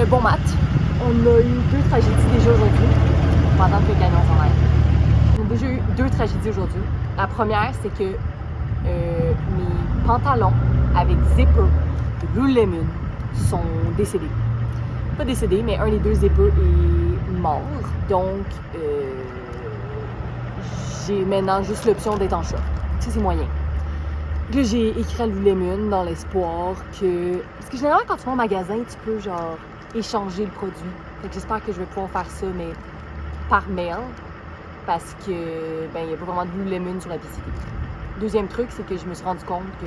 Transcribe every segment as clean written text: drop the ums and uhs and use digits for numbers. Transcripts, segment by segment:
bon match. On a eu 2 tragédies déjà aujourd'hui, pendant que le camion s'en aille. On a déjà eu 2 tragédies aujourd'hui. La première, c'est que mes pantalons avec zipper de Lululemon sont décédés. Pas décédés, mais un des 2 zippers est mort. Donc, j'ai maintenant juste l'option d'être en short. Ça, c'est moyen. Là, j'ai écrit à Lululemon dans l'espoir que... Parce que généralement, quand tu vas au magasin, tu peux, genre, échanger le produit. Fait que j'espère que je vais pouvoir faire ça, mais par mail. Parce que, ben, il n'y a pas vraiment de Lululemon sur la PCD. Deuxième truc, c'est que je me suis rendu compte que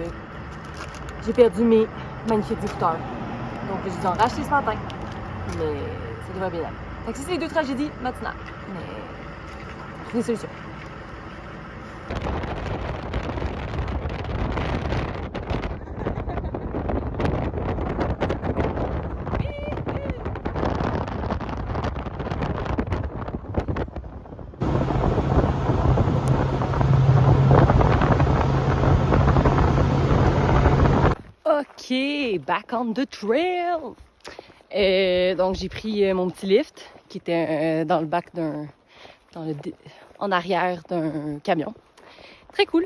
j'ai perdu mes magnifiques écouteurs. Donc, je les ai en racheté ce matin. Mais ça devrait bien aller. Fait que ça, c'est les 2 tragédies matinales. Mais je trouve des solutions. OK, back on the trail! Donc, j'ai pris mon petit lift qui était dans le bac en arrière d'un camion. Très cool.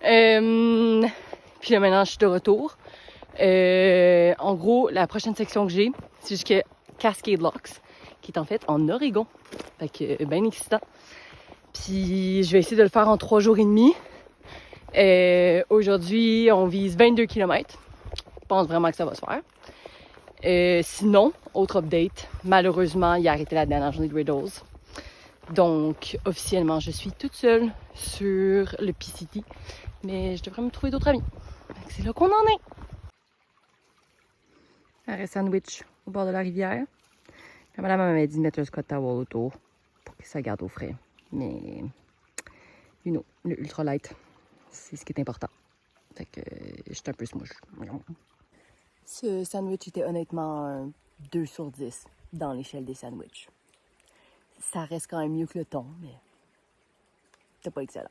Puis là, maintenant, je suis de retour. En gros, la prochaine section que j'ai, c'est jusqu'à Cascade Locks, qui est en fait en Oregon. Fait que, bien excitant. Puis, je vais essayer de le faire en 3 jours et demi. Aujourd'hui, on vise 22 km. Je pense vraiment que ça va se faire. Sinon, autre update, malheureusement, il a arrêté la dernière journée de Riddles. Donc, officiellement, je suis toute seule sur le PCT. Mais je devrais me trouver d'autres amis. C'est là qu'on en est. Arrêt sandwich au bord de la rivière. La madame m'avait dit de mettre un Scott Towel autour pour que ça garde au frais. Mais, you know, le ultralight, c'est ce qui est important. Fait que j'étais un peu smouche. Ce sandwich était honnêtement un 2 sur 10 dans l'échelle des sandwichs. Ça reste quand même mieux que le thon, mais c'est pas excellent.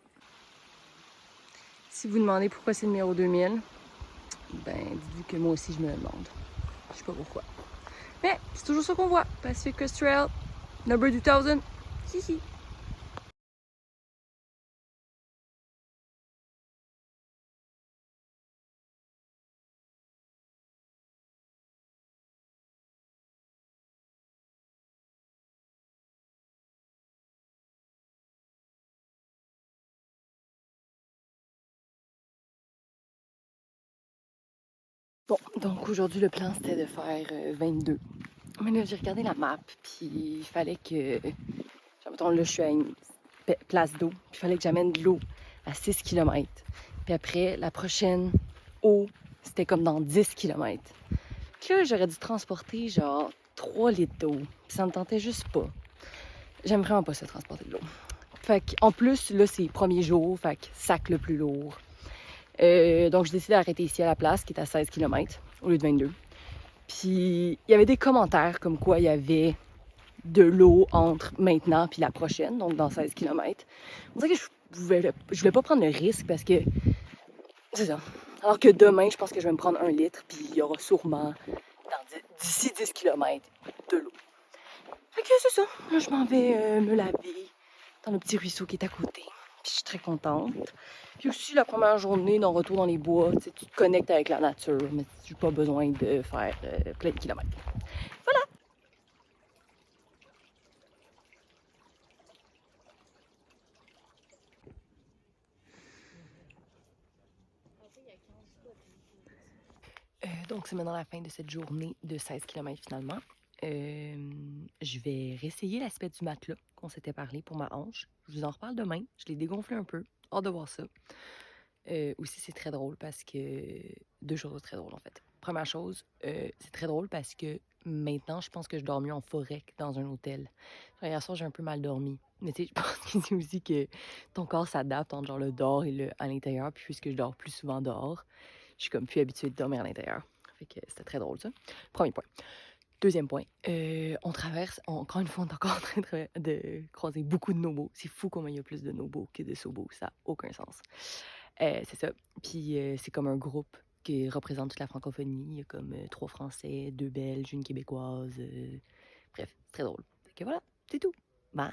Si vous demandez pourquoi c'est le numéro 2000, ben dites-vous que moi aussi je me le demande. Je sais pas pourquoi. Mais c'est toujours ça qu'on voit. Pacific Crest Trail, number 2000. Hihi. Bon, donc aujourd'hui le plan c'était de faire 22. Mais là j'ai regardé la map, puis il fallait que... Mettons, là je suis à une place d'eau, puis il fallait que j'amène de l'eau à 6 km. Puis après, la prochaine eau, c'était comme dans 10 km. Puis là, j'aurais dû transporter genre 3 litres d'eau. Puis ça me tentait juste pas. J'aime vraiment pas ça, transporter de l'eau. Fait qu'en plus, là, c'est le premier jour, fait que sac le plus lourd. Donc, j'ai décidé d'arrêter ici à la place, qui est à 16 km, au lieu de 22. Puis, il y avait des commentaires comme quoi il y avait de l'eau entre maintenant puis la prochaine, donc dans 16 km. On dirait que je voulais pas prendre le risque parce que, c'est ça. Alors que demain, je pense que je vais me prendre 1 litre, puis il y aura sûrement, d'ici 10 km, de l'eau. Fait que c'est ça. Là, je m'en vais me laver dans le petit ruisseau qui est à côté. Puis je suis très contente. Puis aussi, la première journée d'un retour dans les bois, tu te connectes avec la nature, mais tu n'as pas besoin de faire plein de kilomètres. Voilà! Donc, c'est maintenant la fin de cette journée de 16 km finalement. Je vais réessayer l'aspect du matelas qu'on s'était parlé pour ma hanche. Je vous en reparle demain. Je l'ai dégonflé un peu. Hâte de voir ça. Aussi, c'est très drôle parce que... 2 choses très drôles, en fait. Première chose, c'est très drôle parce que maintenant, je pense que je dors mieux en forêt que dans un hôtel. Genre, hier soir, j'ai un peu mal dormi. Mais tu sais, je pense que c'est aussi que ton corps s'adapte entre genre le dehors et le à l'intérieur. Puis puisque je dors plus souvent dehors, je suis comme plus habituée de dormir à l'intérieur. Fait que c'était très drôle, ça. Premier point. Deuxième point, on traverse, encore une fois, on est encore en train de croiser beaucoup de nobos. C'est fou combien il y a plus de nobos que de sobos. Ça n'a aucun sens. C'est ça. Puis c'est comme un groupe qui représente toute la francophonie. Il y a comme 3 Français, 2 Belges, une Québécoise. Bref, c'est très drôle. Fait que voilà, c'est tout. Bye!